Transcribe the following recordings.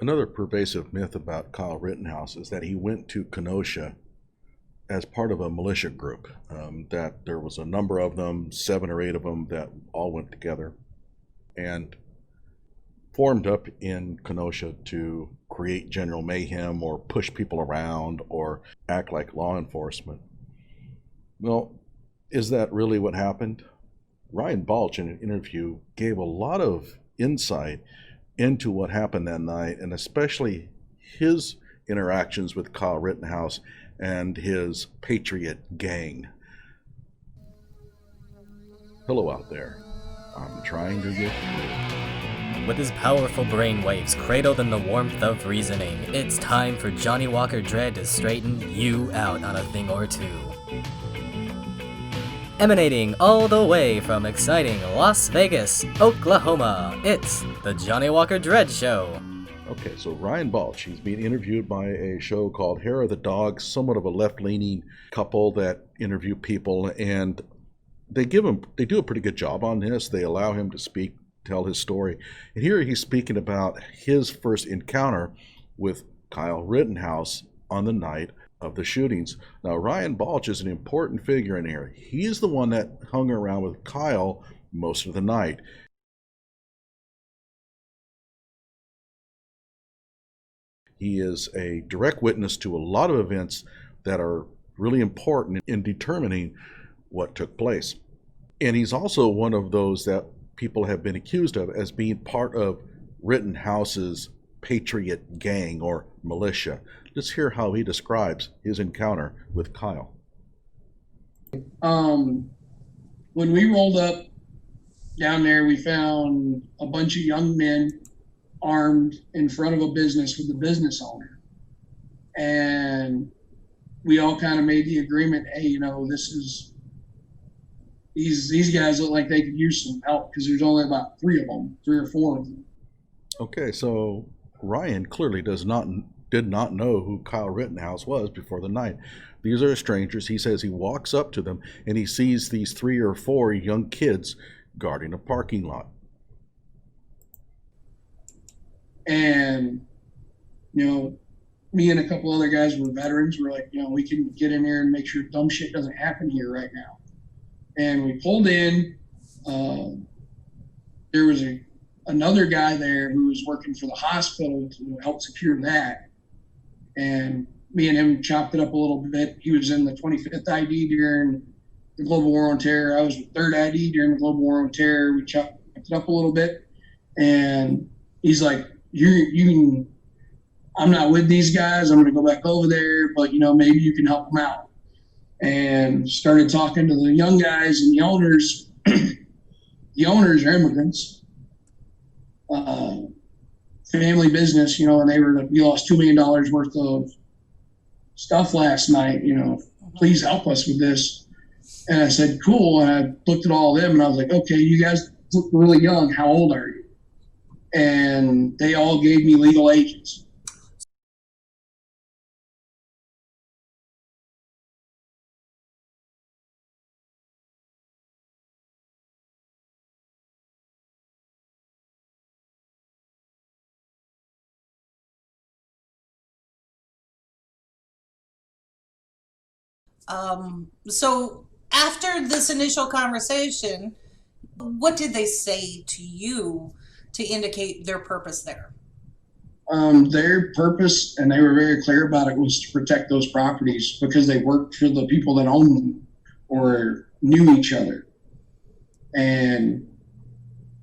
Another pervasive myth about Kyle Rittenhouse is that he went to Kenosha as part of a militia group, that there was a number of them, 7 or 8 of them, that all went together and formed up in Kenosha to create general mayhem or push people around or act like law enforcement. Well, is that really what happened? Ryan Balch, in an interview, gave a lot of insight into what happened that night, and especially his interactions with Kyle Rittenhouse and his Patriot gang. Hello out there. I'm trying to get through. With his powerful brainwaves cradled in the warmth of reasoning, it's time for Johnnie Walker Dread to straighten you out on a thing or two. Emanating all the way from exciting Las Vegas, Oklahoma, it's the Johnnie Walker Dread Show. Okay, so Ryan Balch, he's being interviewed by a show called Hair of the Dog, somewhat of a left-leaning couple that interview people, and they do a pretty good job on this. They allow him to speak, tell his story. And here he's speaking about his first encounter with Kyle Rittenhouse on the night of the shootings. Now, Ryan Balch is an important figure in here. He's the one that hung around with Kyle most of the night. He is a direct witness to a lot of events that are really important in determining what took place. And he's also one of those that people have been accused of as being part of Rittenhouse's Patriot gang or militia. Let's hear how he describes his encounter with Kyle. When we rolled up down there, we found a bunch of young men armed in front of a business with the business owner. And we all kind of made the agreement, hey, these guys look like they could use some help, because there's only about 3 or 4 of them. Okay, so Ryan clearly did not know who Kyle Rittenhouse was before the night. These are strangers. He says he walks up to them and he sees these 3 or 4 young kids guarding a parking lot. And, me and a couple other guys were veterans. We're like, we can get in there and make sure dumb shit doesn't happen here right now. And we pulled in. There was another guy there who was working for the hospital to help secure that. And me and him chopped it up a little bit. He was in the 25th ID during the Global War on Terror. I was with 3rd ID during the Global War on Terror. We chopped it up a little bit. And he's like, I'm not with these guys. I'm going to go back over there, but, maybe you can help them out. And started talking to the young guys and the owners. The owners are immigrants. Family business, and we lost $2 million worth of stuff last night, please help us with this. And I said, cool. And I looked at all of them and I was like, okay, you guys look really young. How old are you? And they all gave me legal ages. So after this initial conversation, what did they say to you to indicate their purpose there? Their purpose, and they were very clear about it, was to protect those properties because they worked for the people that owned them or knew each other. And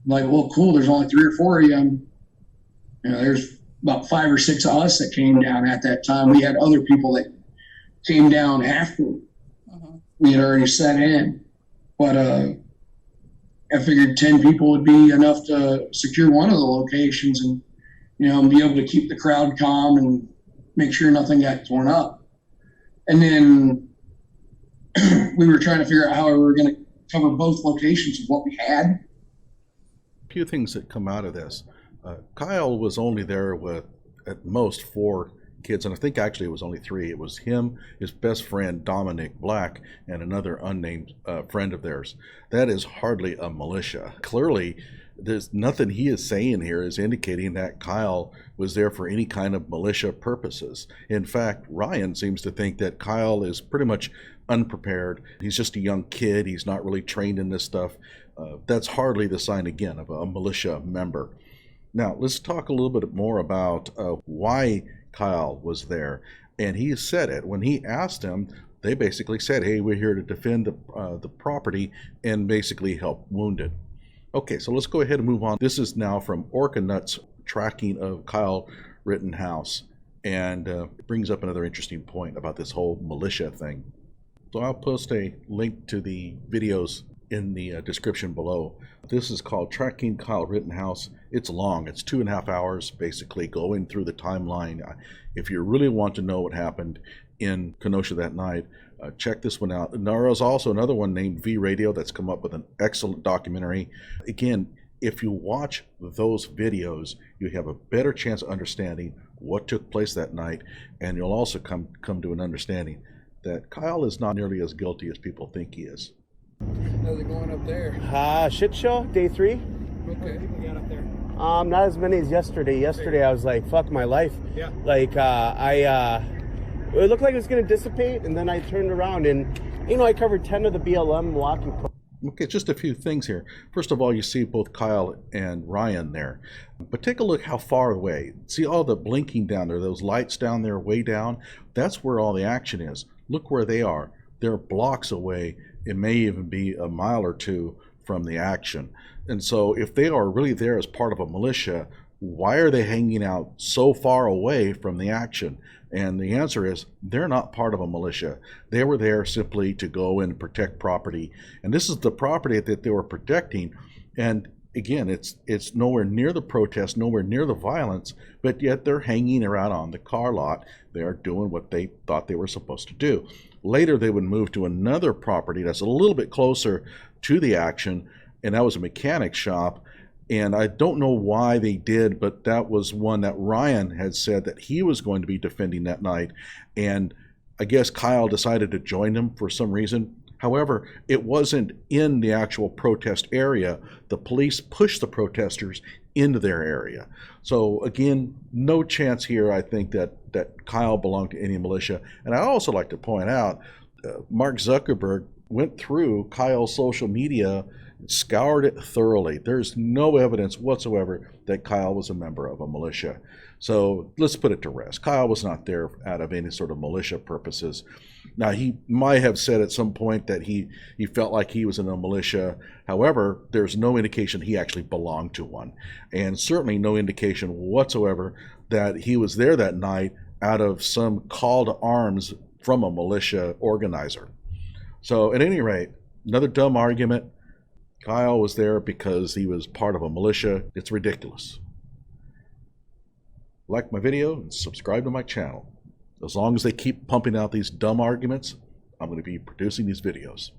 like, well, cool, there's only 3 or 4 of you. There's about 5 or 6 of us that came down at that time. We had other people that came down after we had already set in. But I figured 10 people would be enough to secure one of the locations and, be able to keep the crowd calm and make sure nothing got torn up. And then we were trying to figure out how we were going to cover both locations of what we had. A few things that come out of this. Kyle was only there with at most 4 kids, and I think actually it was only 3. It was him, his best friend Dominic Black, and another unnamed friend of theirs. That is hardly a militia. Clearly, There's nothing he is saying here is indicating that Kyle was there for any kind of militia purposes. In fact, Ryan seems to think that Kyle is pretty much unprepared. He's just a young kid. He's not really trained in this stuff. That's hardly the sign, again, of a militia member. Now, let's talk a little bit more about why Kyle was there. And he said it. When he asked him, they basically said, hey, we're here to defend the property and basically help wounded. Okay, so let's go ahead and move on. This is now from Orca Nuts tracking of Kyle Rittenhouse, and it brings up another interesting point about this whole militia thing. So I'll post a link to the videos in the description below. This is called Tracking Kyle Rittenhouse. It's long. It's 2.5 hours, basically going through the timeline. If you really want to know what happened in Kenosha that night, check this one out. And there is also another one named V Radio that's come up with an excellent documentary. Again, if you watch those videos, you have a better chance of understanding what took place that night, and you'll also come to an understanding that Kyle is not nearly as guilty as people think he is. How's it going up there? Shit show, day 3. Okay. People got up there. Not as many as yesterday. Yesterday I was like, fuck my life. Yeah. Like, it looked like it was going to dissipate, and then I turned around and, I covered 10 of the BLM walking. Okay, just a few things here. First of all, you see both Kyle and Ryan there. But take a look how far away. See all the blinking down there, those lights down there way down? That's where all the action is. Look where they are. They're blocks away. It may even be a mile or two from the action. And so if they are really there as part of a militia, why are they hanging out so far away from the action? And the answer is they're not part of a militia. They were there simply to go and protect property. And this is the property that they were protecting. And again, it's nowhere near the protest, nowhere near the violence, but yet they're hanging around on the car lot. They're doing what they thought they were supposed to do. Later, they would move to another property that's a little bit closer to the action, and that was a mechanic shop. And I don't know why they did, but that was one that Ryan had said that he was going to be defending that night. And I guess Kyle decided to join them for some reason. However, it wasn't in the actual protest area. The police pushed the protesters into their area. So again, no chance here, I think, that Kyle belonged to any militia. And I'd also like to point out, Mark Zuckerberg went through Kyle's social media, scoured it thoroughly. There's no evidence whatsoever that Kyle was a member of a militia. So let's put it to rest. Kyle was not there out of any sort of militia purposes. Now, he might have said at some point that he felt like he was in a militia. However, there's no indication he actually belonged to one. And certainly no indication whatsoever that he was there that night out of some call to arms from a militia organizer. So at any rate, another dumb argument. Kyle was there because he was part of a militia. It's ridiculous. Like my video and subscribe to my channel. As long as they keep pumping out these dumb arguments, I'm going to be producing these videos.